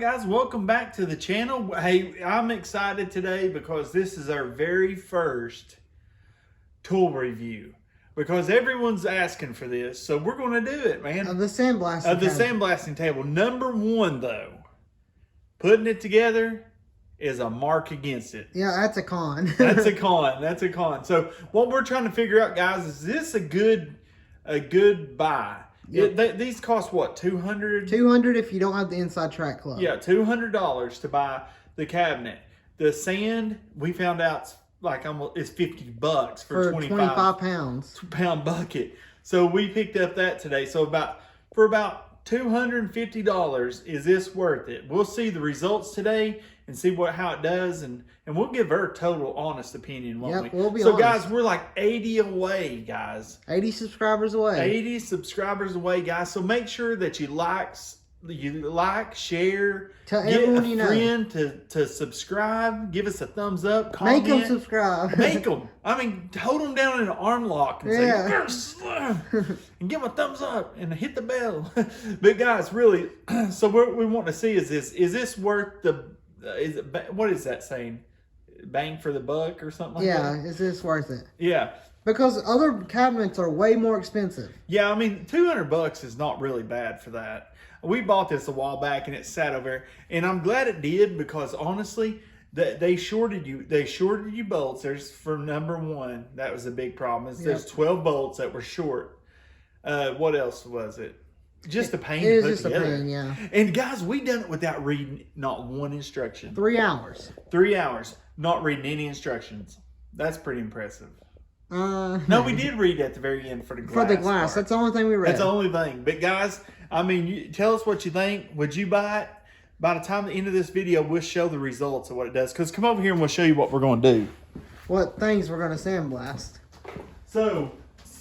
guys, welcome back to the channel. Hey, I'm excited today because this is our very first tool review. Because everyone's asking for this, so we're going to do it, man. Of the sandblasting Of the sandblasting table. Number one, though, putting it together is a mark against it. Yeah, that's a con. That's a con. That's a con. So what we're trying to figure out, guys, is this a good buy? Yep. These cost what, $200? $200 if you don't have the inside track club. Yeah, $200 to buy the cabinet. The sand, we found out, like almost it's $50 for 25 pounds. Pound bucket. So we picked up that today. So for about $250, is this worth it? We'll see the results today and see how it does, and we'll give her a total honest opinion, won't we? Yep, we'll be so honest. guys, we're like 80 away, guys. 80 subscribers away. 80 subscribers away, guys. So make sure that you like, share, tell get everyone a you know. friend to subscribe, give us a thumbs up, comment. Make them subscribe. Make them. I mean, hold them down in an arm lock and say, yes, and give them a thumbs up and hit the bell. But guys, really, so what we want to see is this worth the, what is that saying? Bang for the buck or something like that? Yeah, is this worth it? Yeah. Because other cabinets are way more expensive. Yeah, I mean, $200 is not really bad for that. We bought this a while back and it sat over there, and I'm glad it did because honestly, they shorted you bolts. There's for number one, that was a big problem. There's 12 bolts that were short. What else was it? Just a pain to put together. A pain, yeah. And guys, we done it without reading not one instruction. 3 hours. 3 hours, not reading any instructions. That's pretty impressive. No, we did read at the very end for the glass. For the glass, part. that's the only thing we read. That's the only thing. But guys, I mean, tell us what you think. Would you buy it? By the time the end of this video, we'll show the results of what it does. Because come over here and we'll show you what we're going to do. What things we're going to sandblast. So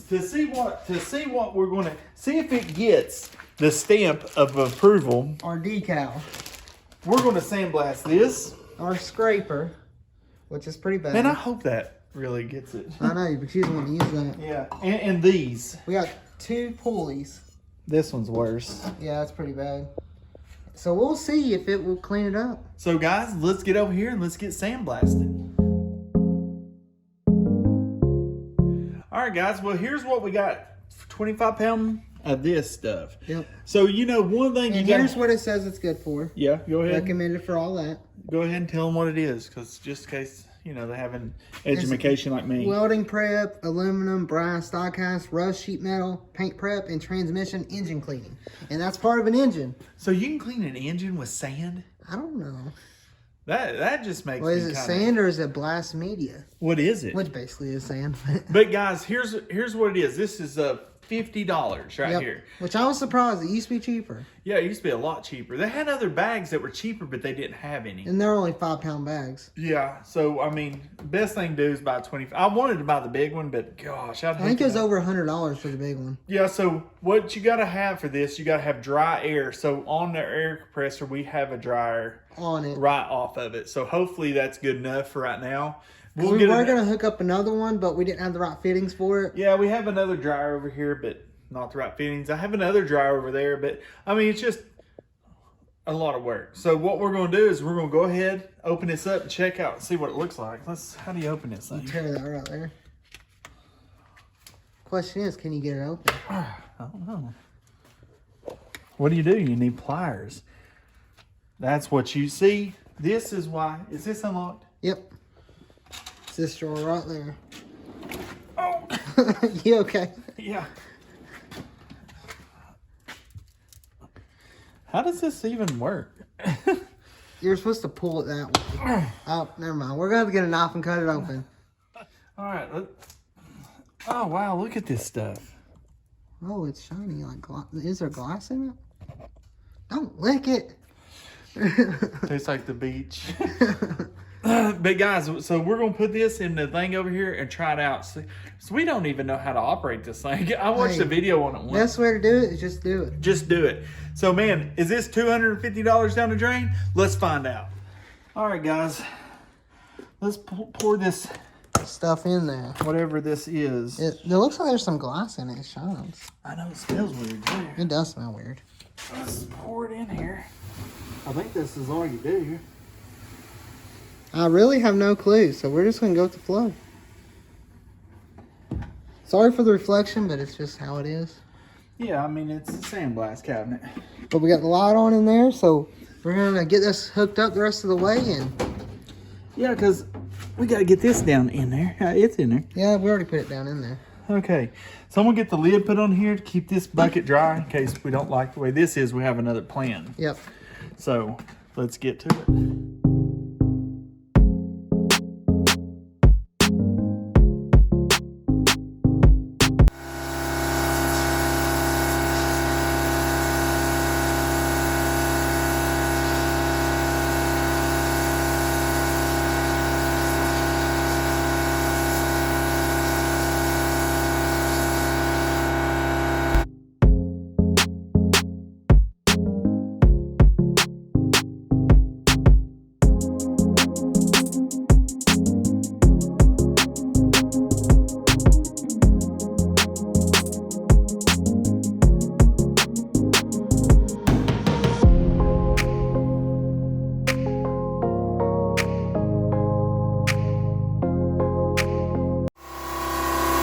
to see what we're going to see if it gets the stamp of approval. Our decal. We're going to sandblast this. Our scraper, which is pretty bad. And I hope that really gets it. I know, but you don't want to use that. Yeah, and these. We got 2 pulleys. This one's worse. Yeah, that's pretty bad. So we'll see if it will clean it up. So guys, let's get over here and let's get sandblasted. All right, guys. Well, here's what we got: 25 pound of this stuff. Yep. So you know one thing. And here's what it says it's good for. Yeah. Go ahead. Recommended for all that. Go ahead and tell them what it is, because just in case they have an education like me. Welding prep, aluminum, brass, die cast, rust, sheet metal, paint prep, and transmission engine cleaning. And that's part of an engine. So you can clean an engine with sand? I don't know. That just makes Well, me is it sand or is it blast media? What is it? Which basically is sand. But guys, here's what it is. This is $50 right here. Which I was surprised. It used to be cheaper. Yeah, it used to be a lot cheaper. They had other bags that were cheaper, but they didn't have any. And they're only 5-pound bags. Yeah, so I mean, best thing to do is buy 20. I wanted to buy the big one, but gosh, I think it was over $100 for the big one. Yeah, so what you got to have for this, you got to have dry air. So on the air compressor, we have a dryer on it, right off of it. So hopefully that's good enough for right now. We were going to hook up another one, but we didn't have the right fittings for it. Yeah, we have another dryer over here, but not the right fittings. I have another dryer over there, but I mean, it's just a lot of work. So what we're going to do is we're going to go ahead, open this up and check out and see what it looks like. How do you open this thing? Tear that right there. Question is, can you get it open? I don't know. What do? You need pliers. That's what you see. This is why. Is this unlocked? Yep. It's this drawer right there. Oh. You okay? Yeah. How does this even work? You're supposed to pull it that way. Oh, never mind. We're going to get a knife and cut it open. All right. Oh, wow. Look at this stuff. Oh, it's shiny like glass. Is there glass in it? Don't lick it. Tastes like the beach. But guys, so we're going to put this in the thing over here and try it out. So we don't even know how to operate this thing. I watched a video on it once. Best way to do it is just do it. Just do it. So man, is this $250 down the drain? Let's find out. All right, guys. Let's pour this stuff in there. Whatever this is. It looks like there's some glass in it. It shines. I know it smells weird too. It does smell weird. Let's pour it in here. I think this is all you do. I really have no clue, so we're just gonna go with the flow. Sorry for the reflection, but it's just how it is. Yeah, I mean, it's a sandblast cabinet. But we got the light on in there, so we're gonna get this hooked up the rest of the way. And Yeah, because we got to get this down in there. It's in there. yeah, we already put it down in there. Okay, so I'm going to get the lid put on here to keep this bucket dry in case we don't like the way this is. We have another plan. Yep. So let's get to it.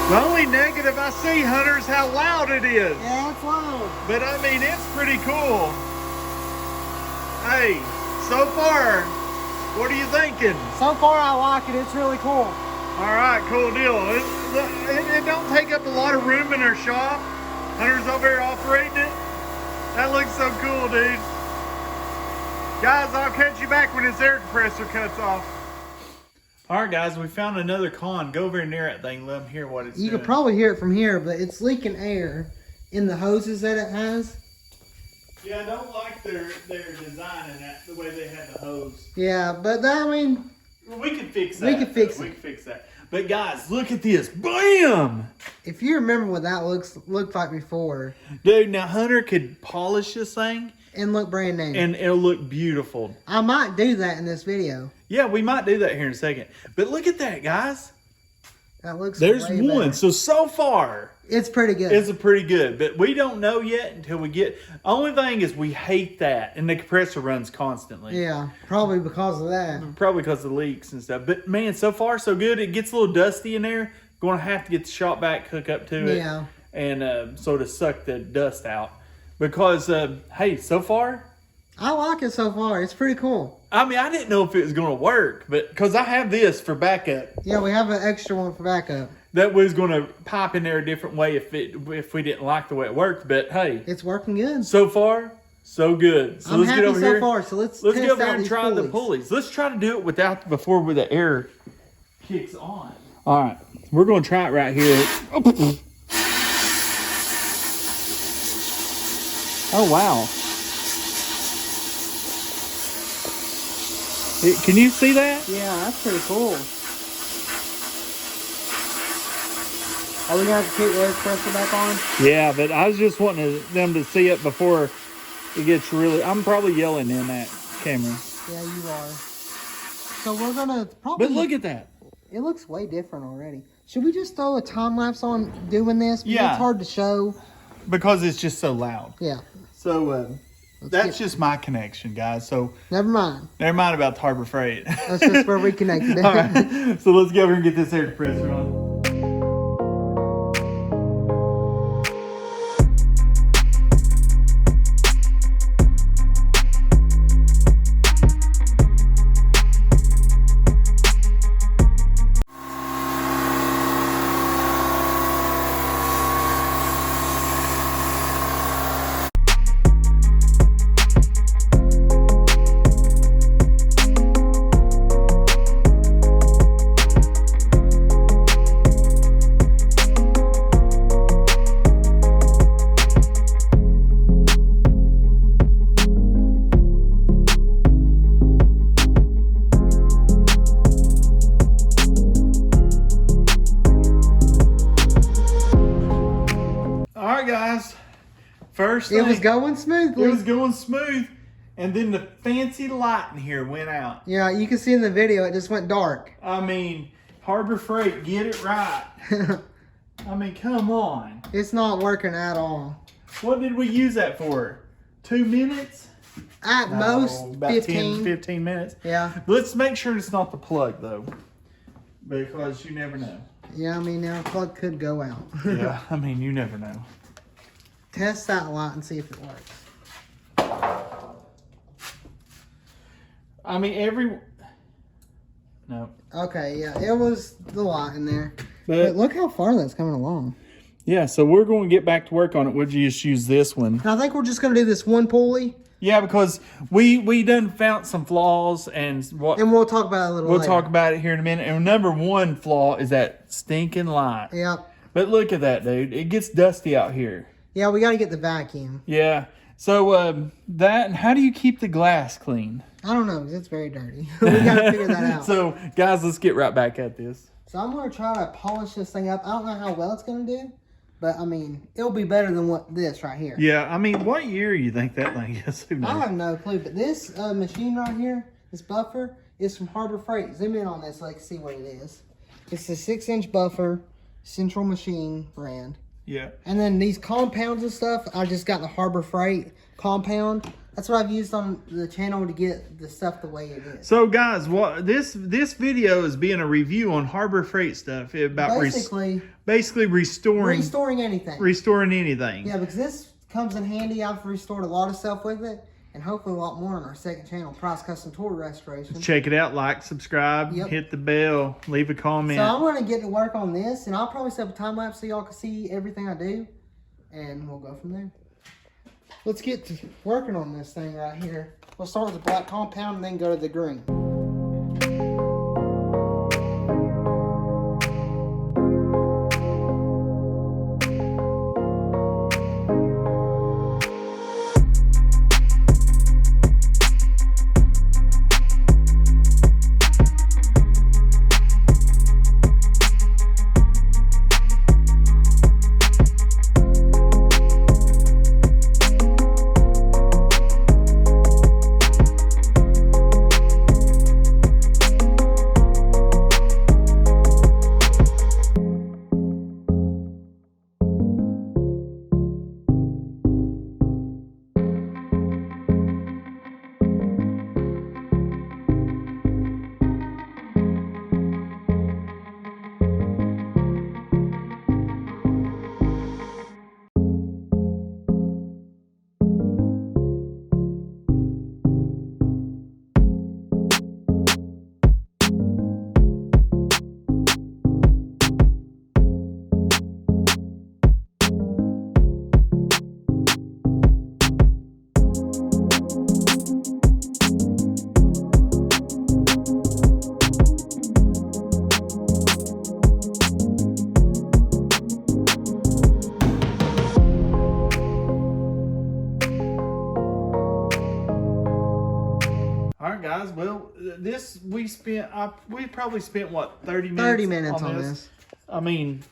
The only negative I see, Hunter, is how loud it is. Yeah, it's loud. But I mean, it's pretty cool. Hey, so far, what are you thinking? So far, I like it. It's really cool. All right, cool deal. It don't take up a lot of room in our shop. Hunter's over here operating it. That looks so cool, dude. Guys, I'll catch you back when this air compressor cuts off. All right, guys, we found another con. Go over near that thing. Let them hear what it's doing. You can probably hear it from here, but it's leaking air in the hoses that it has. Yeah, I don't like their design in that, the way they had the hose. Yeah, but that, I mean, We can fix that. We can fix We it. can fix that. But guys, look at this. Bam! if you remember what that looked like before, Dude, now Hunter could polish this thing and look brand new. and it'll look beautiful. I might do that in this video. Yeah, we might do that here in a second. But look at that, guys. That looks There's way one. better. So far, It's pretty good. it's a pretty good. But we don't know yet until we get... Only thing is we hate that. And the compressor runs constantly. Yeah, probably because of that. Probably because of leaks and stuff. But man, so far so good. It gets a little dusty in there. Going to have to get the shop vac hook up to it. Yeah. And sort of suck the dust out. Because, hey, so far... I like it so far. It's pretty cool. I mean, I didn't know if it was going to work, but because I have this for backup. Yeah, we have an extra one for backup. That was going to pop in there a different way if we didn't like the way it worked. But hey, It's working good. so far, so good. So I'm let's happy get over so here. far. So let's Let's test get over out here and these try the pulleys. pulleys. Let's try to do it before the air kicks on. All right, we're going to try it right here. Oh wow. Can you see that? Yeah, that's pretty cool. Are we going to have to keep the air compressor back on? Yeah, but I was just wanting them to see it before it gets really... I'm probably yelling in that camera. Yeah, you are. So we're going to probably... But look at that. It looks way different already. Should we just throw a time lapse on doing this? Because Yeah. It's hard to show. Because it's just so loud. Yeah. So that's just my connection, guys. So Never mind. never mind about the Harbor Freight. That's just where we connected it. All right. So let's go over and get this air compressor on. Guys, first It was thing, going smoothly. it was going smooth, and then the fancy light in here went out. Yeah, you can see in the video it just went dark. I mean, Harbor Freight, get it right. I mean, come on. It's not working at all. What did we use that for? 2 minutes? At most, about 15 minutes. Yeah. Let's make sure it's not the plug, though. Because you never know. Yeah, I mean, now plug could go out. Yeah, I mean, you never know. Test that light and see if it works. I mean, no. Okay, yeah, it was the light in there. But look how far that's coming along. Yeah, so we're going to get back to work on it. Would you just use this one? I think we're just going to do this one pulley. Yeah, because we done found some flaws and we'll talk about it a little later. We'll talk about it here in a minute. And number one flaw is that stinking light. Yep. But look at that, dude. It gets dusty out here. Yeah, we got to get the vacuum. Yeah. So that, and how do you keep the glass clean? I don't know, because it's very dirty. We got to figure that out. So, guys, let's get right back at this. So I'm going to try to polish this thing up. I don't know how well it's going to do. But, I mean, it'll be better than this right here. Yeah, I mean, what year you think that thing is? Who knows? I have no clue. But this machine right here, this buffer, is from Harbor Freight. Zoom in on this so I can see what it is. It's a 6-inch buffer, Central Machine brand. Yeah. And then these compounds and stuff, I just got the Harbor Freight compound. That's what I've used on the channel to get the stuff the way it is. So guys, this video is being a review on Harbor Freight stuff about basically restoring anything. Restoring anything. Yeah, because this comes in handy. I've restored a lot of stuff with it, and hopefully a lot more on our second channel, Price Custom Tool Restoration. Check it out, like, subscribe, hit the bell, leave a comment. So I'm going to get to work on this, and I'll probably set up a time lapse so y'all can see everything I do, and we'll go from there. Let's get to working on this thing right here. We'll start with the black compound and then go to the green. Guys, well, we probably spent what, 30 minutes 30 minutes on this. I mean,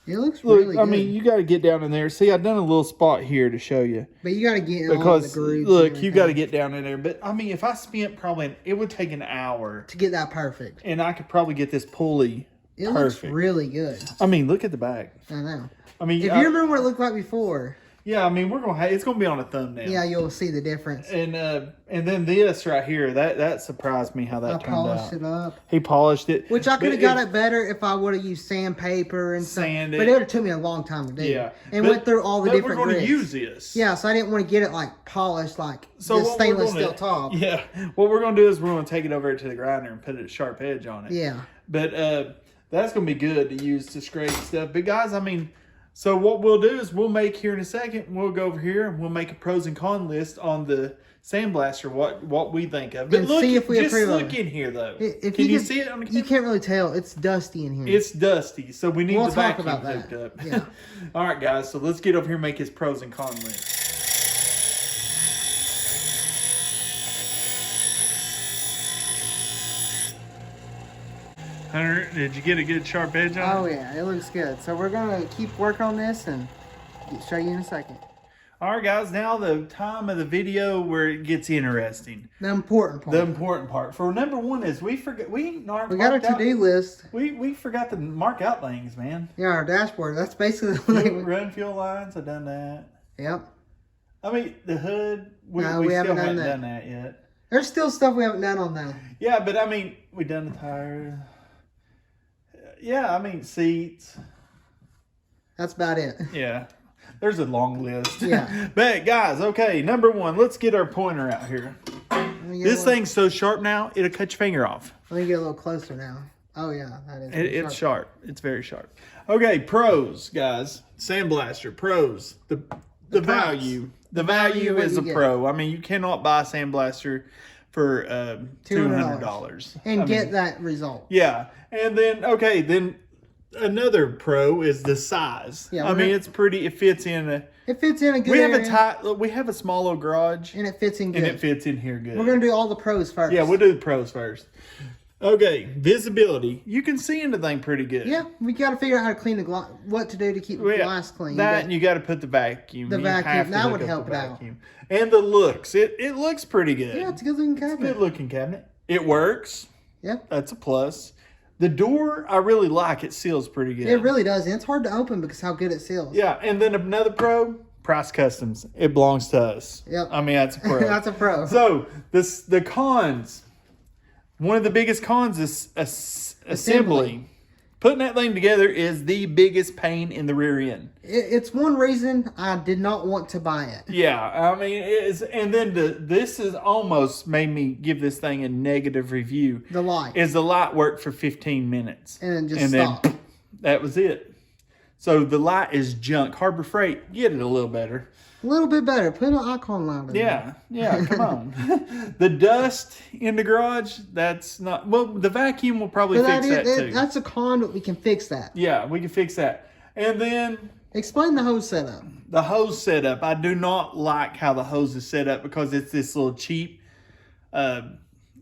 it looks really good. I mean, you got to get down in there. See, I've done a little spot here to show you. But you got to get in because the grooves. Look, you got to get down in there. But I mean, if I spent it would take an hour to get that perfect. And I could probably get this pulley perfect. Looks really good. I mean, look at the back. I know. I mean, if you remember what it looked like before. Yeah, I mean, it's gonna be on a thumbnail. Yeah, you'll see the difference. And then this right here, that surprised me how that turned out. I polished it up. He polished it. Which I could have got it better if I would have used sandpaper and sand. But it would have took me a long time to do. Yeah. And went through all the different we're going to grits. use this. Yeah, so I didn't want to get it like polished like this stainless steel top. Yeah. What we're going to do is we're going to take it over to the grinder and put a sharp edge on it. Yeah. But that's going to be good to use to scrape stuff. But guys, I mean, so what we'll do is we'll make here in a second, we'll go over here and we'll make a pros and cons list on the Sandblaster, what we think of. But and look, see if we just approve look in here though. Can you see it on the camera? You can't really tell. It's dusty in here. It's dusty, so we need the vacuum hooked up. Yeah. All right, guys, so let's get over here and make his pros and cons list. Hunter, did you get a good sharp edge on it? Oh yeah, it looks good. So we're gonna keep working on this and show you in a second. All right, guys, now the time of the video where it gets interesting. The important part. The important part. For number one is we got a to-do list. We forgot to mark out things, man. Yeah, our dashboard. That's basically run fuel lines. I've done that. Yep. I mean, the hood, we No, still we haven't haven't done done that yet. There's still stuff we haven't done on that. Yeah, but I mean, we done the tire. Yeah, I mean, seats. That's about it. Yeah, there's a long list. Yeah. But guys, okay, number one, let's get our pointer out here. This thing's so sharp now, it'll cut your finger off. Let me get a little closer now. Oh yeah, that is. It's sharp. It's very sharp. Okay, pros, guys. Sandblaster pros. The value. The value is a pro. I mean, you cannot buy a Sandblaster for $200 and get that result. Yeah, and then then another pro is the size. Yeah, I mean, it's pretty. It fits in a. It fits in a good. We have a small little garage, and it fits in good. And it fits in here good. We're gonna do all the pros first. Yeah, we'll do the pros first. Okay, visibility. You can see into the thing pretty good. Yeah, we got to figure out how to clean the glass. What to do to keep the glass clean. And you got to put the vacuum. The vacuum that would help it out. And the looks. It looks pretty good. Yeah, it's a good looking cabinet. It's a good looking cabinet. It works. Yep. That's a plus. The door, I really like. It seals pretty good. It really does. And it's hard to open because how good it seals. Yeah, and then another pro. Price Kustoms. It belongs to us. Yep. I mean, that's a pro. That's a pro. So the cons. One of the biggest cons is assembly. Putting that thing together is the biggest pain in the rear end. It's one reason I did not want to buy it. Yeah, I mean, it is, and then this has almost made me give this thing a negative review. The light. Is the light worked for 15 minutes. And then stop. Then that was it. So the light is junk. Harbor Freight, get it a little better. A little bit better. Put an icon light in Yeah, come on. The dust in the garage, that's not... Well, the vacuum will probably fix that too. That's a con, but we can fix that. Yeah, we can fix that. And then... Explain the hose setup. The hose setup. I do not like how the hose is set up because it's this little cheap...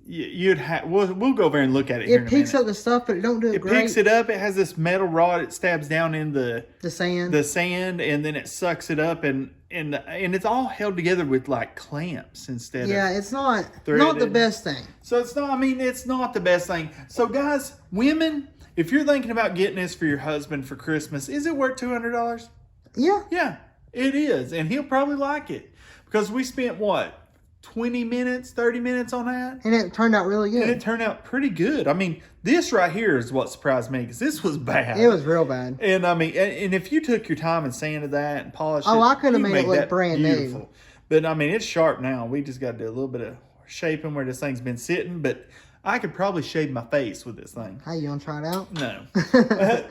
We'll go over and look at it here in a minute. It picks up the stuff, but it don't do it great. It picks it up. It has this metal rod. It stabs down in the sand, and then it sucks it up, and it's all held together with like clamps instead. Yeah, it's not the best thing. So it's not. I mean, it's not the best thing. So guys, women, if you're thinking about getting this for your husband for Christmas, is it worth $200? Yeah. Yeah, it is, and he'll probably like it because we spent what? 20 minutes, 30 minutes on that. And it turned out really good. And it turned out pretty good. I mean, this right here is what surprised me because this was bad. It was real bad. And I mean, and if you took your time and sanded that and polished it. Oh, I could have made it look brand new. But I mean, it's sharp now. We just got to do a little bit of shaping where this thing's been sitting. But I could probably shave my face with this thing. Hey, you want to try it out? No.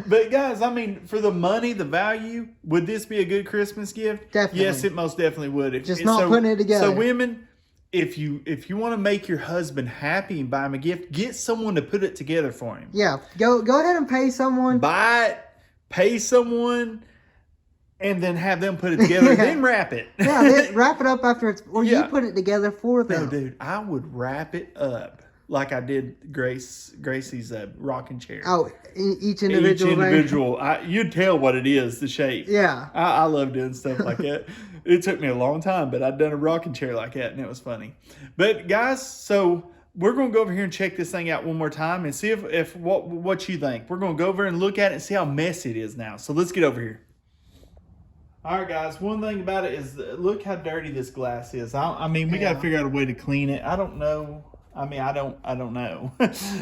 But guys, I mean, for the money, the value, would this be a good Christmas gift? Definitely. Yes, it most definitely would. Just not putting it together. So women... If you want to make your husband happy and buy him a gift, get someone to put it together for him. Yeah, go ahead and pay someone. Buy it, pay someone, and then have them put it together. Then wrap it. Yeah, then wrap it up after it's, or you put it together for them. No, dude, I would wrap it up like I did Gracie's rocking chair. Oh, each individual. You'd tell what it is, the shape. Yeah, I love doing stuff like that. It took me a long time, but I'd done a rocking chair like that, and it was funny. But guys, so we're going to go over here and check this thing out one more time and see if what you think. We're going to go over and look at it and see how messy it is now. So let's get over here. All right, guys. One thing about it is look how dirty this glass is. I mean, we got to figure out a way to clean it. I don't know. I mean, I don't know.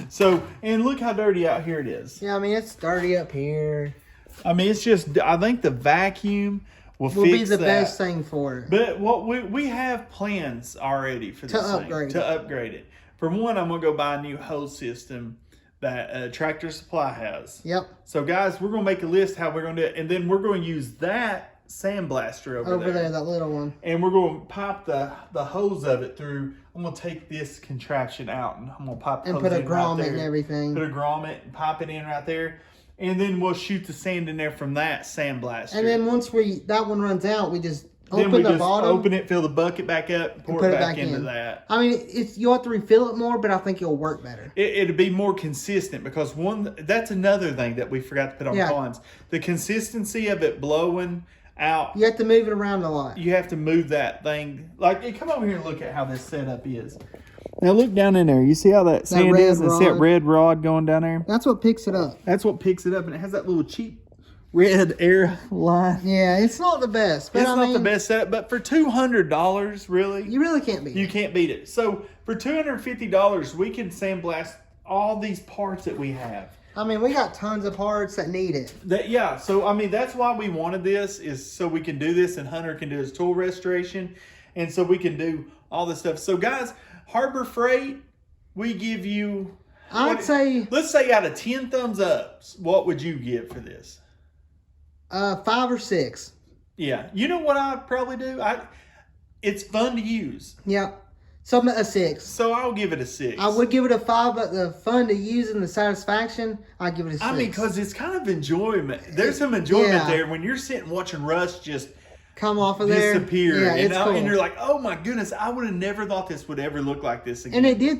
So, and look how dirty out here it is. Yeah, I mean, it's dirty up here. I mean, it's just, I think the vacuum will be the best thing for it. But what we have plans already for this thing. To upgrade it. For one, I'm going to go buy a new hose system that Tractor Supply has. Yep. So, guys, we're going to make a list how we're going to do it. And then we're going to use that sandblaster over there. That little one. And we're going to pop the hose of it through. I'm going to take this contraption out and I'm going to pop the hose in right there. And put a grommet and everything. Put a grommet and pop it in right there. And then we'll shoot the sand in there from that sandblaster. And then once that one runs out, we just open the bottom. Open it, fill the bucket back up, pour it back into that. I mean, you'll have to refill it more, but I think it'll work better. It'll be more consistent because that's another thing that we forgot to put on cons. The consistency of it blowing out. You have to move it around a lot. You have to move that thing. Like, come over here and look at how this setup is. Now look down in there. You see how that sand is? And see that red rod going down there? That's what picks it up. That's what picks it up. And it has that little cheap red airline. Yeah, it's not the best. But It's I not mean, the best setup, but for $200, really, You really can't beat you it. can't beat it. So for $250, we can sandblast all these parts that we have. I mean, we got tons of parts that need it. Yeah, so I mean, that's why we wanted this, is so we can do this and Hunter can do his tool restoration, and so we can do all this stuff. So guys, Harbor Freight, we give you, I'd say let's say out of 10 thumbs ups, what would you give for this? 5 or 6. Yeah, you know what I'd probably do? It's fun to use. Yep. So a 6. So I'll give it a 6. I would give it a 5, but the fun to use and the satisfaction, I'd give it a 6. I mean, because it's kind of enjoyment. There's some enjoyment Yeah. there when you're sitting watching rust just come off of there. disappear. Yeah, it's cool. And you're like, oh my goodness, I would have never thought this would ever look like this again. And it did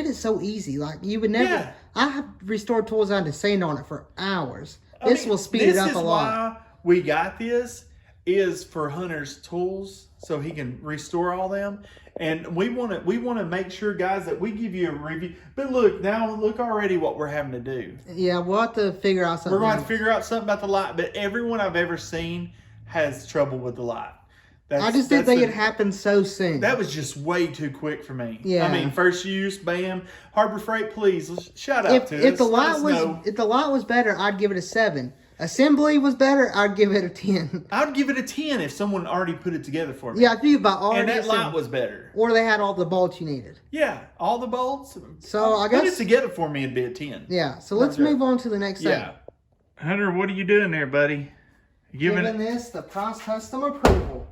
it so easy. Like you would never. Yeah. I have restored tools I had to sand on it for hours. This will speed it up a lot. This is why we got this, is for Hunter's tools, so he can restore all them. And we want to make sure, guys, that we give you a review. But look already what we're having to do. Yeah, we'll have to figure out something. We're going to figure out something about the light. But everyone I've ever seen has trouble with the light. I just didn't think it happened so soon. That was just way too quick for me. Yeah. I mean, first use, bam. Harbor Freight, please shout out to us. If the light was better, I'd give it a 7. Assembly was better, I'd give it a 10. I'd give it a 10 if someone already put it together for me. Yeah, if you buy already And that assembled. light was better. Or they had all the bolts you needed. Yeah, all the bolts. So I Put guess it together for me, it'd be a 10. Yeah. So let's Okay. move on to the next thing. Yeah. Hunter, what are you doing there, buddy? Giving this the Price Custom approval.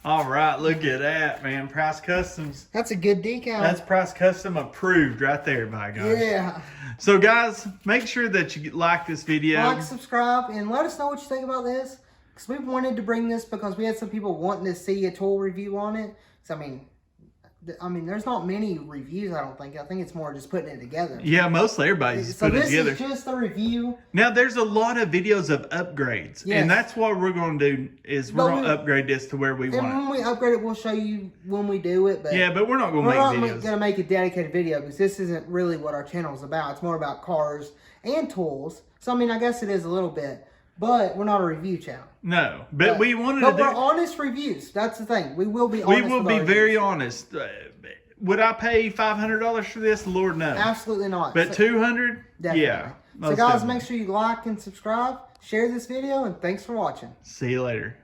All right, look at that, man. Price Customs. That's a good decal. That's Price Custom approved right there, by gosh. Yeah. So, guys, make sure that you like this video. Like, subscribe, and let us know what you think about this. Because we wanted to bring this because we had some people wanting to see a tool review on it. So, I mean, there's not many reviews, I don't think. I think it's more just putting it together. Yeah, mostly everybody's just putting it together. So this is just a review. Now, there's a lot of videos of upgrades. Yes. And that's what we're going to do, is we're going to upgrade this to where we want And when we upgrade it, we'll show you when we do it. But it. Yeah, but we're not going to we're make not videos. going to make a dedicated video because this isn't really what our channel is about. It's more about cars and tools. So, I mean, I guess it is a little bit. But we're not a review channel. No, but we wanted to to do... do... But we're honest reviews. That's the thing. We will be honest. We will be very honest. Would I pay $500 for this? Lord, no. Absolutely not. But $200? Definitely. Yeah. So guys, make sure you like and subscribe, share this video, and thanks for watching. See you later.